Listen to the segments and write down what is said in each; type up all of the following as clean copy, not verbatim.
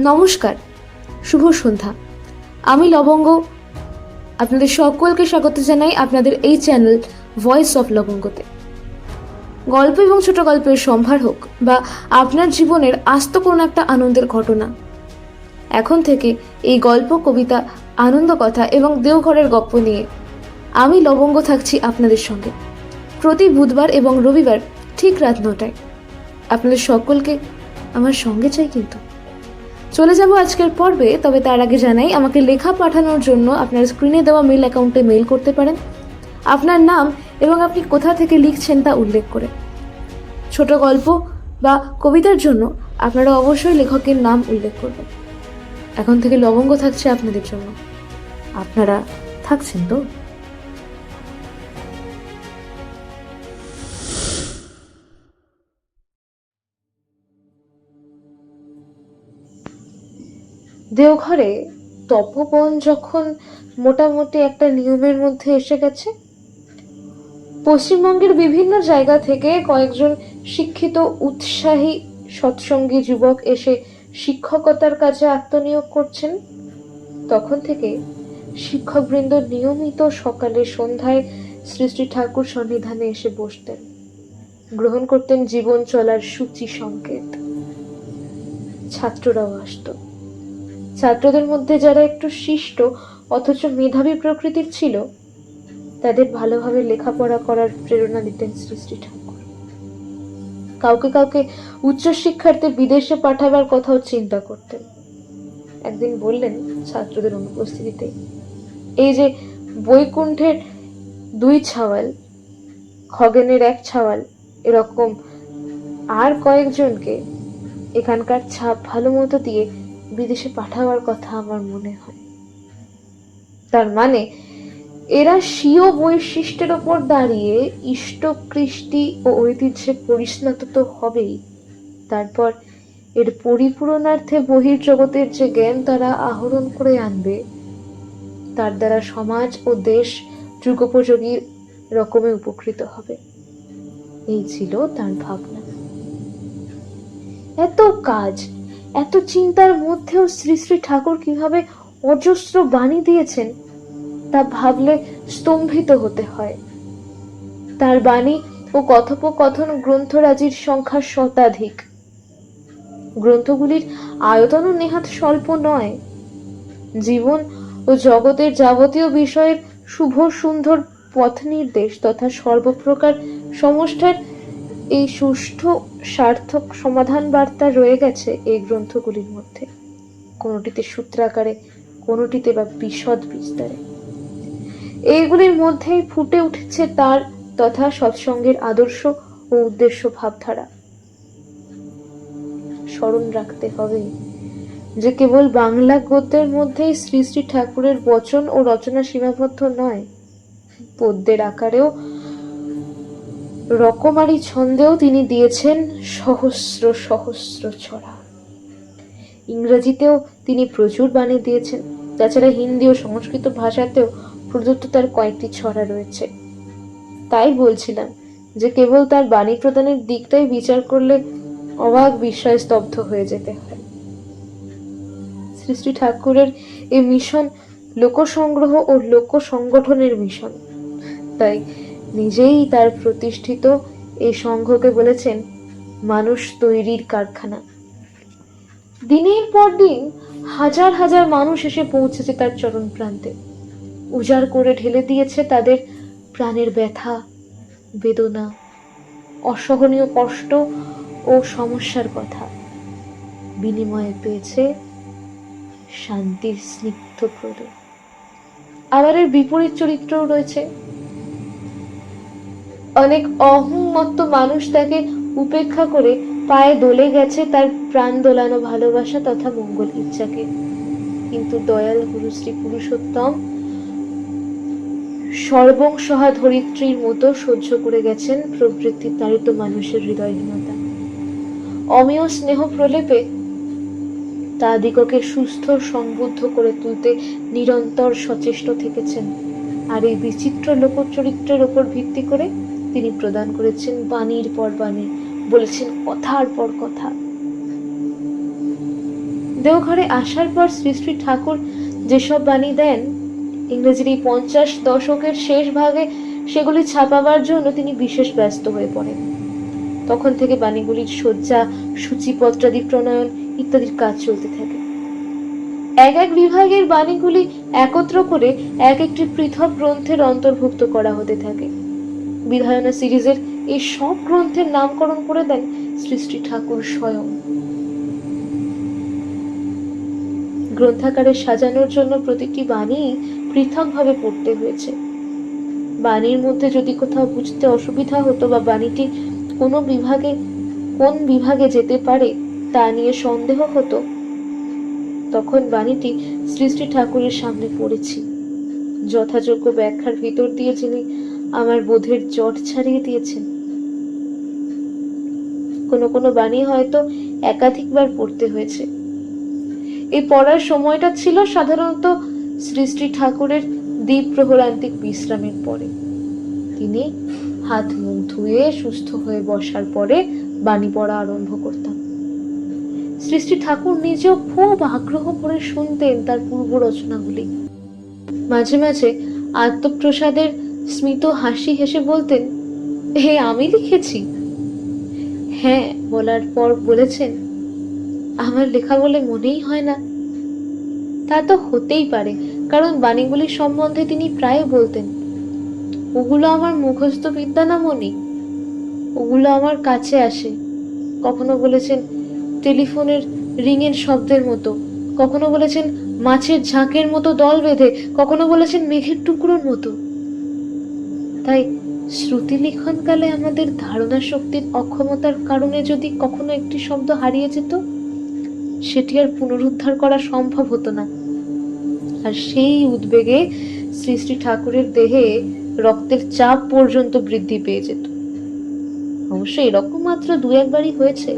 নমস্কার, শুভ সন্ধ্যা। আমি লবঙ্গ, আপনাদের সকলকে স্বাগত জানাই আপনাদের এই চ্যানেল ভয়েস অফ লবঙ্গতে। গল্প এবং ছোট গল্পের সম্ভার হোক বা আপনার জীবনের আস্ত কোনো একটা আনন্দের ঘটনা, এখন থেকে এই গল্প, কবিতা, আনন্দ কথা এবং দেওঘরের গপ্প নিয়ে আমি লবঙ্গ থাকছি আপনাদের সঙ্গে প্রতি বুধবার এবং রবিবার ঠিক রাত 9টায়। আপনাদের সকলকে আমার সঙ্গে চাই। কিন্তু চলে যাব আজকের পর্বে, তবে তার আগে জানাই আমাকে লেখা পাঠানোর জন্য আপনার স্ক্রিনে দেওয়া মেল অ্যাকাউন্টে মেল করতে পারেন আপনার নাম এবং আপনি কোথা থেকে লিখছেন তা উল্লেখ করে। ছোট গল্প বা কবিতার জন্য আপনারা অবশ্যই লেখকের নাম উল্লেখ করবেন। এখন থেকে লবঙ্গ থাকছে আপনাদের জন্য। আপনারা থাকছেন তো? দেওঘরে তপোবন যখন মোটামুটি একটা নিয়মের মধ্যে এসে গেছে, পশ্চিমবঙ্গের বিভিন্ন জায়গা থেকে কয়েকজন শিক্ষিত, উৎসাহী, সৎসঙ্গী যুবক এসে শিক্ষকতার কাজে আত্মনিয়োগ করছেন, তখন থেকে শিক্ষকবৃন্দ নিয়মিত সকালে সন্ধ্যায় শ্রী শ্রী ঠাকুর সন্নিধানে এসে বসতেন, গ্রহণ করতেন জীবন চলার সূচি সংকেত। ছাত্ররাও আসত। ছাত্রদের মধ্যে যারা একটু শিষ্ট অথচ মেধাবী প্রকৃতির ছিল, তাদের ভালোভাবে লেখাপড়া করার প্রেরণা দিতেন শ্রী শ্রী ঠাকুর। কাউকে কাউকে উচ্চশিক্ষার্থে বিদেশে পাঠাবার কথাও চিন্তা করতেন। একদিন বললেন ছাত্রদের অনুপস্থিতিতে, এই যে বৈকুণ্ঠের 2 ছাওয়াল, খগেনের 1 ছাওয়াল, এরকম আর কয়েকজনকে এখানকার ছাপ ভালো মতো দিয়ে বিদেশে পাঠাবার কথা আমার মনে হয়। তার মানে এরা স্বীয় বৈশিষ্ট্যের ওপর দাঁড়িয়ে ইষ্ট, কৃষ্টি ও ঐতিহ্যে পরিণত তো হবেই, তারপর এর পরিপূরণার্থে বহির্জগতের যে জ্ঞান তারা আহরণ করে আনবে, তার দ্বারা সমাজ ও দেশ যুগোপযোগী রকমে উপকৃত হবে। এই ছিল তার ভাবনা। এত কাজ, এত চিন্তার মধ্যেও শ্রী শ্রী ঠাকুর কিভাবে অজস্র বাণী দিয়েছেন তা ভাবলে স্তম্ভিত হতে হয়। তার বাণী ও কথোপকথন গ্রন্থরাজির সংখ্যা শতাধিক। গ্রন্থগুলির আয়তনও নেহাত স্বল্প নয়। জীবন ও জগতের যাবতীয় বিষয়ের শুভ সুন্দর পথ নির্দেশ তথা সর্বপ্রকার সমস্যার এই সুষ্ঠু সার্থক সমাধান বার্তা রয়ে গেছে এই গ্রন্থগুলির মধ্যে, কোনোটিতে সূত্রাকারে, কোনোটিতে বা বিশদ বিস্তারে। এইগুলির মধ্যেই ফুটে উঠেছে তার তথা সৎসঙ্গের আদর্শ ও উদ্দেশ্য ভাবধারা। স্মরণ রাখতে হবে যে কেবল বাংলা গদ্যের মধ্যেই শ্রী শ্রী ঠাকুরের বচন ও রচনা সীমাবদ্ধ নয়। পদ্যের আকারেও, রকমারি ছন্দেও তিনি দিয়েছেন সহস্র সহস্র ছড়া। ইংরেজিতেও তিনি প্রচুর বাণী দিয়েছেন। তাছাড়া হিন্দি ও সংস্কৃত ভাষাতেও প্রদত্ত তার কয়েকটি ছড়া রয়েছে। তাই বলছিলাম যে কেবল তার বাণী প্রদানের দিকটাই বিচার করলে অবাক বিস্ময়ে স্তব্ধ হয়ে যেতে হয়। শ্রী শ্রী ঠাকুরের এই মিশন লোকসংগ্রহ ও লোক সংগঠনের মিশন। তাই নিজেই তার প্রতিষ্ঠিত এই সংঘকে বলেছেন মানুষ তৈরির কারখানা। দিনের পর দিন হাজার হাজার মানুষ এসে পৌঁছেছে তার চরণ প্রান্তে, উজাড় করে ঢেলে দিয়েছে তাদের প্রাণের ব্যথা, বেদনা, অসহনীয় কষ্ট ও সমস্যার কথা। বিনিময়ে পেয়েছে শান্তির স্নিগ্ধ প্রদ। আবার এর বিপরীত চরিত্রও রয়েছে। অনেক অহংমত্ত মানুষ তাকে উপেক্ষা করে পায়ে দোলে গেছে তার প্রাণ দোলানো ভালোবাসা তথা মঙ্গল ইচ্ছাকে। কিন্তু দয়াল গুরু শ্রী পুরুষোত্তম সর্বংসহা ধরিত্রীর মতো সহ্য করে গেছেন প্রবৃত্তি তাড়িত মানুষের হৃদয়হীনতা। অমেয় স্নেহ প্রলেপে তাদিগকে সুস্থ সংবুদ্ধ করে তুলতে নিরন্তর সচেষ্ট থেকেছেন। আর এই বিচিত্র লোকচরিত্রের ওপর ভিত্তি করে তিনি প্রদান করেছেন বাণীর পর বাণী, বলেছেন কথার পর কথা। দেওঘরে আসার পর শ্রী শ্রী ঠাকুর যেসব বাণী দেন, ইংরেজির এই 50 দশকের শেষ ভাগে সেগুলি ছাপাবার জন্য তিনি বিশেষ ব্যস্ত হয়ে পড়েন। তখন থেকে বাণীগুলির সজ্জা, সূচিপত্রাদি প্রণয়ন ইত্যাদির কাজ চলতে থাকে। এক এক বিভাগের বাণীগুলি একত্র করে এক একটি পৃথক গ্রন্থের অন্তর্ভুক্ত করা হতে থাকে। বিধায়না সিরিজের এই সব গ্রন্থের নামকরণ করে দেন শ্রী শ্রী ঠাকুর স্বয়ং। গ্রন্থাকারে সাজানোর জন্য প্রতিটি বাণী পৃথকভাবে পড়তে হয়েছে। বাণীর মধ্যে যদি কোথাও বুঝতে অসুবিধা হতো বা বাণীটি কোন বিভাগে যেতে পারে তা নিয়ে সন্দেহ হতো, তখন বাণীটি শ্রী শ্রী ঠাকুরের সামনে পড়েছি। যথাযোগ্য ব্যাখ্যার ভিতর দিয়ে যিনি আমার বোধের জট ছাড়িয়ে দিয়েছেন। কোনো বাণী হয়তো একাধিকবার পড়তে হয়েছে। এই পড়ার সময়টা ছিল সাধারণত শ্রী শ্রী ঠাকুরের দ্বীপ প্রহরান্তিক বিশ্রামের পরে। তিনি হাত মুখ ধুয়ে সুস্থ হয়ে বসার পরে বাণী পড়া আরম্ভ করতাম। শ্রী শ্রী ঠাকুর নিজেও খুব আগ্রহ করে শুনতেন তার পূর্ব রচনাগুলি। মাঝে মাঝে আত্মপ্রসাদের স্মিত হাসি হেসে বলতেন, হে আমি লিখেছি? হ্যাঁ বলার পর বলেছেন, আমার লেখা বলে মনেই হয় না। তা তো হতেই পারে, কারণ বাণীগুলি সম্বন্ধে তিনি প্রায় বলতেন, ওগুলো আমার মুখস্থ বিদ্যা না মনি, ওগুলো আমার কাছে আসে। কখনো বলেছেন টেলিফোনের রিংয়ের শব্দের মতো, কখনো বলেছেন মাছের ঝাঁকের মতো দল বেঁধে, কখনো বলেছেন মেঘের টুকরোর মতো। তাই শ্রুতি লিখনকালে আমাদের ধারণা শক্তির অক্ষমতার কারণে যদি কখনো একটি শব্দ হারিয়ে যেত, সেটি আর পুনরুদ্ধার করা সম্ভব হতো না। আর সেই উদ্বেগে শ্রী শ্রী ঠাকুরের দেহে রক্তের চাপ পর্যন্ত বৃদ্ধি পেয়ে যেত। অবশ্যই এরকম মাত্র 2-1বারই হয়েছে।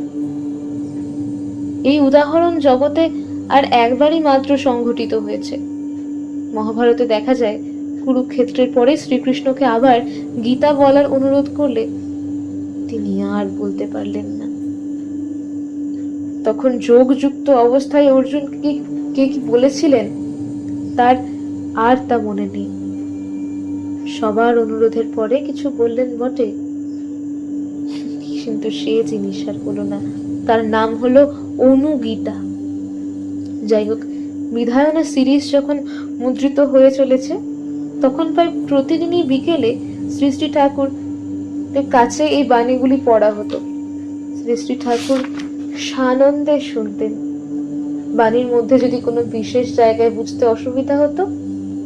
এই উদাহরণ জগতে আর একবারই মাত্র সংঘটিত হয়েছে। মহাভারতে দেখা যায়, কুরুক্ষেত্রের পরে শ্রীকৃষ্ণকে আবার গীতা বলার অনুরোধ করলে তিনি আর বলতে পারলেন না। তখন যোগযুক্ত অবস্থায় অর্জুন কে কি বলেছিলেন তার আর তা মনে নেই। সবার অনুরোধের পরে কিছু বললেন বটে, কিন্তু সে জিনিস আর হলো না। তার নাম হলো অনুগীতা। যাই হোক, বিধায়না সিরিজ যখন মুদ্রিত হয়ে চলেছে, তখন প্রায় প্রতিদিনই বিকেলে শ্রী শ্রী ঠাকুর কাছে এই বাণীগুলি পড়া হতো। শ্রী শ্রী ঠাকুর সানন্দে শুনতেন। বাণীর মধ্যে যদি কোনো বিশেষ জায়গায় বুঝতে অসুবিধা হতো,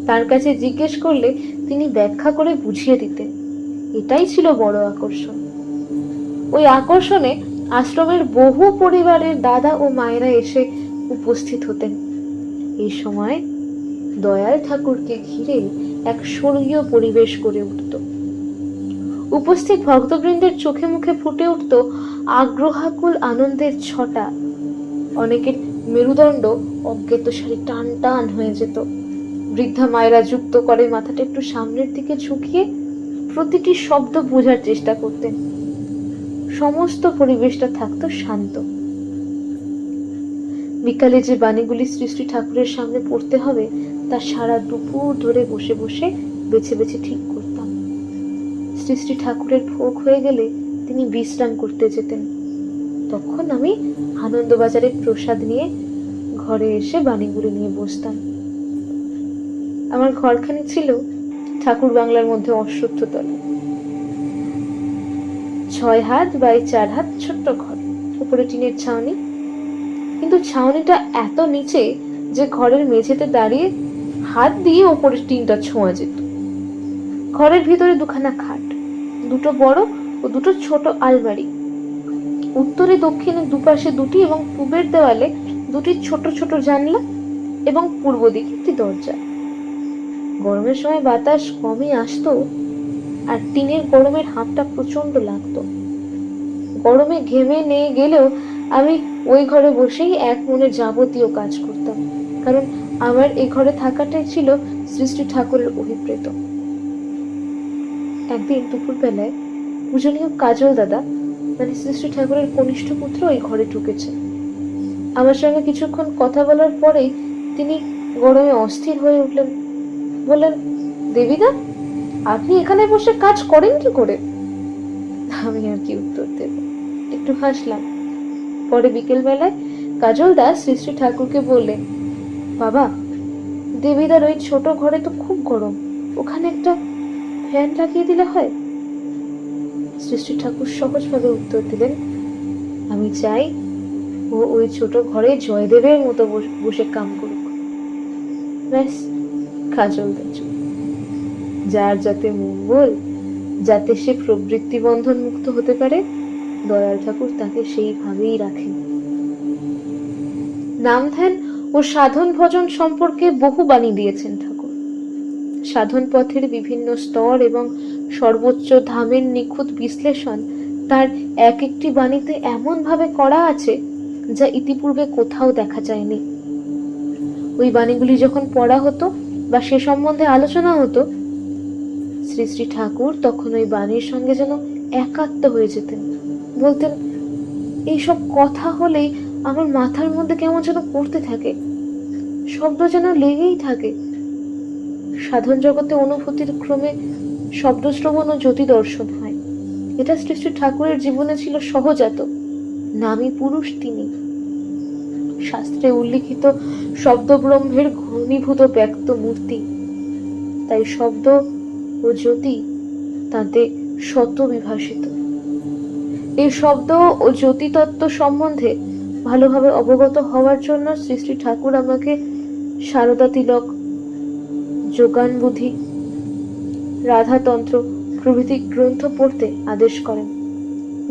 তার কাছে জিজ্ঞেস করলে তিনি ব্যাখ্যা করে বুঝিয়ে দিতেন। এটাই ছিল বড় আকর্ষণ। ওই আকর্ষণে আশ্রমের বহু পরিবারের দাদা ও মায়েরা এসে উপস্থিত হতেন। এই সময় দয়াল ঠাকুরকে ঘিরে এক স্বর্গীয় পরিবেশ গড়ে উঠত। উপস্থিত ভক্তবৃন্দের চোখে মুখে ফুটে উঠত আগ্রহাকুল আনন্দের ছটা। অনেকের মেরুদণ্ড অজ্ঞাতসারে টান টান হয়ে যেত। বৃদ্ধা মায়েরা যুক্ত করে মাথাটা একটু সামনের দিকে ঝুঁকিয়ে প্রতিটি শব্দ বোঝার চেষ্টা করতেন। সমস্ত পরিবেশটা থাকতো শান্ত। বিকালে যে বাণীগুলি শ্রী শ্রী ঠাকুরের সামনে পড়তে হবে, তা সারা দুপুর ধরে বসে বসে বেছে বেছে ঠিক করতাম। শ্রী শ্রী ঠাকুরের ভোগ হয়ে গেলে তিনি বিশ্রাম করতে যেতেন। তখন আমি আনন্দবাজারে প্রসাদ নিয়ে ঘরে এসে বাণীগুলি নিয়ে বসতাম। আমার ঘরখানি ছিল ঠাকুর বাংলার মধ্যে অশ্বত্থতলে। 6 হাত বাই 4 হাত ছোট্ট ঘর, উপরে টিনের ছাউনি। কিন্তু ছাউনিটা এত নিচে যে ঘরের মেঝেতে দাঁড়িয়ে হাত দিয়ে ওপরের টিনটা ছোঁয়া যেত। ঘরের ভিতরে 2খানা খাট, 2টো বড় ও 2টো ছোট আলমারি। উত্তরে দক্ষিণে দুপাশে 2টি এবং পূবের দেওয়ালে 2টি ছোট ছোট জানলা এবং পূর্ব দিকে একটি দরজা। গরমের সময় বাতাস কমই আসতো, আর টিনের গরমের হাতটা প্রচন্ড লাগতো। গরমে ঘেমে নিয়ে গেলেও আমি ওই ঘরে বসেই এক মনে যাবতীয় কাজ করতাম, কারণ আমার এই ঘরে থাকাটাই ছিল শ্রী শ্রী ঠাকুরের অভিপ্রেত। একদিন দুপুর বেলায় পূজনীয় কাজল দাদা, মানে শ্রী শ্রী ঠাকুরের কনিষ্ঠ পুত্র, ওই ঘরে ঢুকেছে। আমার সঙ্গে কিছুক্ষণ কথা বলার পরেই তিনি গরমে অস্থির হয়ে উঠলেন। বললেন, দেবিদা, আপনি এখানে বসে কাজ করেন কি করে? আমি আর কি উত্তর দেব, একটু হাসলাম। পরে বিকেল বেলায় কাজল দাস শ্রী শ্রী ঠাকুরকে বললেন, বাবা, দেবিদার ওই ছোট ঘরে তো খুব গরম, ওখানে একটা ফ্যান লাগিয়ে দিলে হয়? শ্রী শ্রী ঠাকুর সহজভাবে উত্তর দিলেন, আমি চাই ও ওই ছোট ঘরে জয়দেবের মতো বসে কাম করুক। ব্যাস, কাজল দাস, যার যাতে মঙ্গল, যাতে সে প্রবৃত্তি বন্ধন মুক্ত হতে পারে, দয়াল ঠাকুর তাকে সেইভাবেই রাখেন। নাম ধ্যান ও সাধন ভজন সম্পর্কে বহু বাণী দিয়েছেন ঠাকুর। সাধন পথের বিভিন্ন স্তর এবং সর্বোচ্চ ধামের নিখুঁত বিশ্লেষণ তার এক একটি বাণীতে এমন ভাবে করা আছে যা ইতিপূর্বে কোথাও দেখা যায়নি। ওই বাণীগুলি যখন পড়া হতো বা সে সম্বন্ধে আলোচনা হতো, শ্রী শ্রী ঠাকুর তখন ওই বাণীর সঙ্গে যেন একাত্ম হয়ে যেতেন। বলতেন, এইসব কথা হলেই আমার মাথার মধ্যে কেমন যেন পড়তে থাকে, শব্দ যেন লেগেই থাকে। সাধন জগতে অনুভূতির ক্রমে শব্দশ্রবণ ও জ্যোতি দর্শন হয়। এটা শ্রী শ্রী ঠাকুরের জীবনে ছিল সহজাত। নামী পুরুষ তিনি। শাস্ত্রে উল্লিখিত শব্দ ব্রহ্মের ঘনীভূত ব্যক্ত মূর্তি। তাই শব্দ ও জ্যোতি তাতে শত বিভাসিত। এই শব্দ ও জ্যোতি তত্ত্ব সম্বন্ধে ভালোভাবে অবগত হওয়ার জন্য শ্রী শ্রী ঠাকুর আমাকে সারদা তিলক, যোগান বুদ্ধি, রাধাতন্ত্র প্রভৃতি গ্রন্থ পড়তে আদেশ করেন।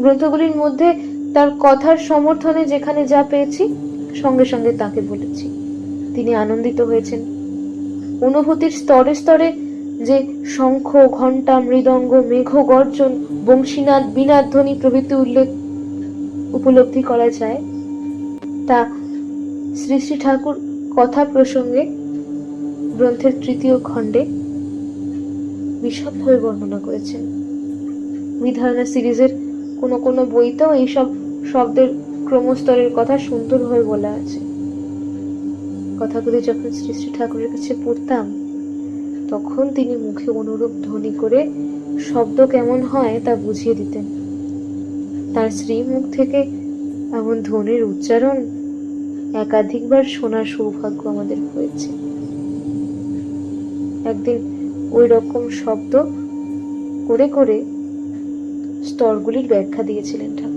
গ্রন্থগুলির মধ্যে তার কথার সমর্থনে যেখানে যা পেয়েছি সঙ্গে সঙ্গে তাকে বলেছি। তিনি আনন্দিত হয়েছেন। অনুভূতির স্তরে স্তরে যে শঙ্খ, ঘণ্টা, মৃদঙ্গ, মেঘ গর্জন, বংশীনাদ, বীণার ধ্বনি প্রভৃতি উপলব্ধি করা যায়, তা শ্রী শ্রী ঠাকুর কথা প্রসঙ্গে গ্রন্থের তৃতীয় খণ্ডে বিশদভাবে বর্ণনা করেছেন। বিধারণা সিরিজের কোনো কোনো বইতেও এইসব শব্দের ক্রমস্তরের কথা সুন্দরভাবে বলা আছে। কথাগুলি যখন শ্রী শ্রী ঠাকুরের কাছে পড়তাম, তখন তিনি মুখে অনুরূপ ধ্বনি করে শব্দ কেমন হয় তা বুঝিয়ে দিতেন। তার শ্রীমুখ থেকে এমন ধ্বনির উচ্চারণ একাধিকবার শোনার সৌভাগ্য আমাদের হয়েছে। একদিন ওই রকম শব্দ করে করে স্তরগুলির ব্যাখ্যা দিয়েছিলেন ঠাকুর।